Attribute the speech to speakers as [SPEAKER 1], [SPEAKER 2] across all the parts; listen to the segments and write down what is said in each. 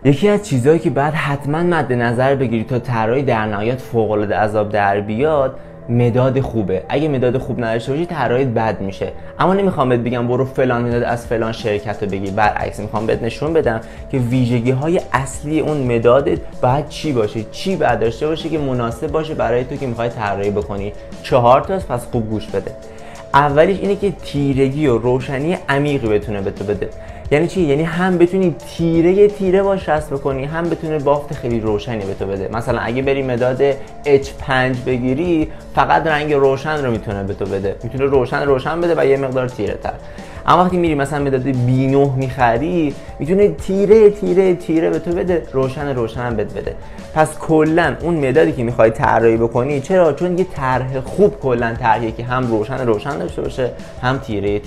[SPEAKER 1] یکی از چیزهایی که باید حتما مد نظر بگیری تا طراحی در نهایت فوق العاده عذاب در بیاد، مداد خوبه. اگه مداد خوب نداشته باشی طراحیت بد میشه. اما نمیخوام بهت بگم برو فلان مداد از فلان شرکت رو بگیر، برعکس میخوام بهت نشون بدم که ویژگی های اصلی اون مدادت باید چی باشه، چی باید داشته باشه که مناسب باشه برای تو که میخوای طراحی بکنی. 4 تاست، پس خوب گوش بده. اولیش اینه که تیرگی و روشنی عمیقی بتونه به تو بده. یعنی چی؟ یعنی هم بتونی تیره باش رسم بکنی، هم بتونه بافت خیلی روشنی به تو بده. مثلا اگه بری مداد H5 بگیری، فقط رنگ روشن رو میتونه به تو بده، میتونه روشن بده و یه مقدار تیره تر. اما وقتی میری مثلا مداد B9 میخری، میتونه تیره به تو بده، روشن هم بهت بده. پس کلا اون مدادی که میخوای طراحی بکنی، چرا؟ چون یه طرح خوب کلا طرحیه که هم روشن داشته باشه، هم تیره.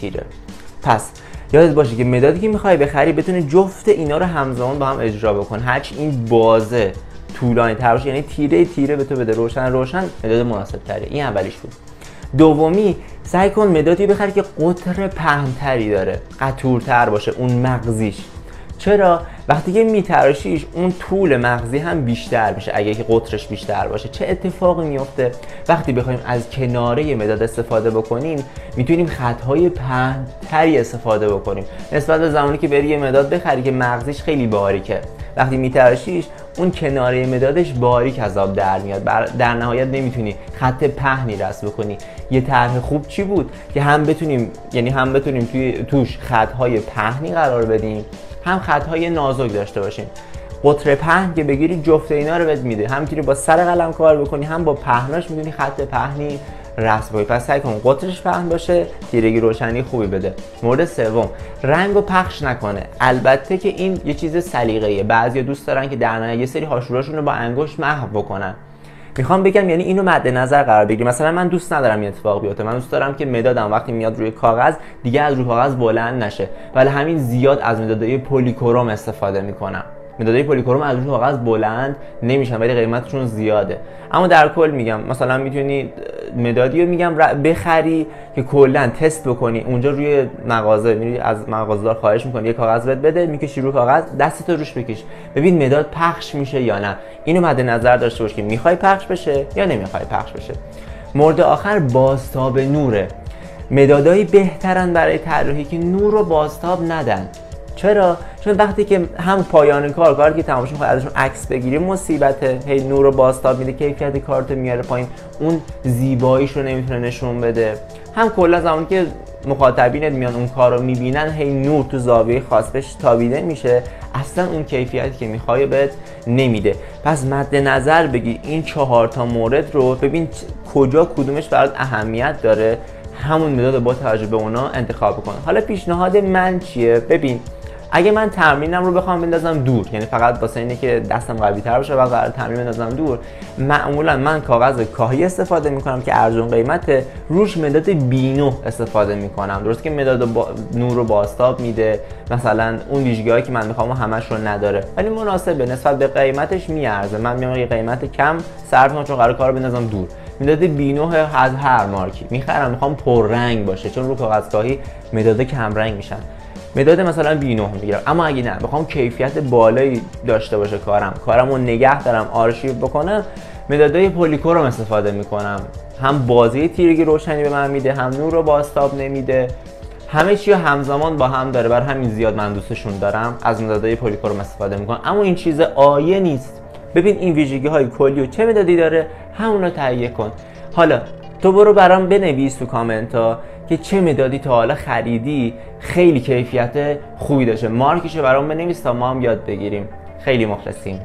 [SPEAKER 1] پس یادت باشه که مدادی که میخوای بخری بتونه جفت اینا رو همزمان با هم اجرا بکنه. هرچی این بازه طولانی تر باشه، یعنی تیره به تو بده، روشن، مداد مناسب تره. این اولیش بود. دومی، سعی کن مدادی بخری که قطر پهن‌تری داره، قطورتر باشه اون مغزیش. چرا؟ وقتی که میتراشیش اون طول مغزی هم بیشتر میشه. اگه که قطرش بیشتر باشه چه اتفاقی میفته؟ وقتی بخوایم از کناره مداد استفاده بکنیم، میتونیم خطهای پهن‌تری استفاده بکنیم نسبت به زمانی که بری یه مداد بخری که مغزیش خیلی باریکه. وقتی میتراشیش اون کناره مدادش باریک از آب در میاد، در نهایت نمیتونی خط پهنی رسم بکنی. یه طرح خوب چی بود که هم بتونیم توش خطهای پهنی قرار بدیم، هم خطهای نازک داشته باشیم. قطر پهن که بگیری جفت اینا رو بهت میده، هم میتونی با سر قلم کار بکنی، هم با پهناش میتونی خط پهنی رسم کنی. پس سعی کن قطرش پهن باشه، تیرگی روشنی خوبی بده. مورد سوم، رنگو پخش نکنه. البته که این یه چیز سلیقه‌ایه، بعضیا دوست دارن که در نهایت یه سری هاشوراشون رو با انگشت محو بکنن. میخوام بگم یعنی اینو مد نظر قرار بگیری. مثلا من دوست ندارم این اتفاق بیفته. من دوست دارم که مدادم وقتی میاد روی کاغذ دیگه از روی کاغذ بلند نشه، ولی همین زیاد از مدادهای پلیکروم استفاده میکنم. مدادهای پلیکروم از روی کاغذ بلند نمیشن ولی قیمتشون زیاده. اما در کل میگم مثلا میتونی مدادی رو میگم بخری که کلا تست بکنی. اونجا روی مغازه میری از مغازه‌دار خواهش میکنی یه کاغذ بده، میکشی روی کاغذ، دستتو روش بکش، ببین مداد پخش میشه یا نه. اینو مد نظر داشته باش که میخوای پخش بشه یا نمیخوای پخش بشه. مورد آخر، بازتاب نوره. مدادایی بهترن برای طراحی که نور رو بازتاب ندن. چرا؟ چون وقتی که هم پایان کاری که تماشا می‌خوای ازشون عکس بگیری مصیبته، هی نور رو بازتاب میده، کیفیت کارت میاره پایین، اون زیباییش رو نمیتونه نشون بده. هم کلا زمانی که مخاطبینت میان اون کار رو میبینن، هی نور تو زاویه خاص بهش تابیده میشه، اصلا اون کیفیتی که میخوای بهت نمیده. پس مد نظر بگیر این 4 تا مورد رو، ببین کدومش برات اهمیت داره، همون مداد با توجه به اونا انتخاب کن. حالا پیشنهاد من چیه؟ ببین اگه من تمرینم رو بخوام بندازم دور، یعنی فقط واسه اینه که دستم قوی تر باشه و قرار تمرین بندازم دور، معمولا من کاغذ کاهی استفاده میکنم که ارزون قیمته، روش مداد B9 استفاده میکنم. درست که مداد نور رو بازتاب میده، مثلا اون ویژگی‌هایی که من میخوام همش رو نداره، ولی مناسبه نسبت به قیمتش میارزه. من میام یه قیمت کم صرف کنم چون قرار کارو بندازم دور. مداد B9 از هر مارکی میخرم، میخوام پررنگ باشه چون رو کاغذ کاهی مداد کم رنگ میشن. مداد مثلا B9 میگیرم. اما اگه نه بخوام کیفیت بالایی داشته باشه کارمو نگه دارم، آرشیو بکنم، مدادهای پلیکروم استفاده میکنم. هم بازی تیرگی روشنی به من میده، هم نور رو بازتاب نمیده، همه چی همزمان با هم داره. بر همین زیاد من دوستشون دارم، از مدادهای پلیکروم استفاده میکنم. اما این چیز آیه نیست. ببین این ویژگی های کلی و چه مدادی داره، همون رو تهیه کن. حالا تو برو برام بنویس تو کامنت ها که چه مدادی تا حالا خریدی خیلی کیفیت خوبی داشته، مارکشو برام بنویس تا ما هم یاد بگیریم. خیلی مخلصیم.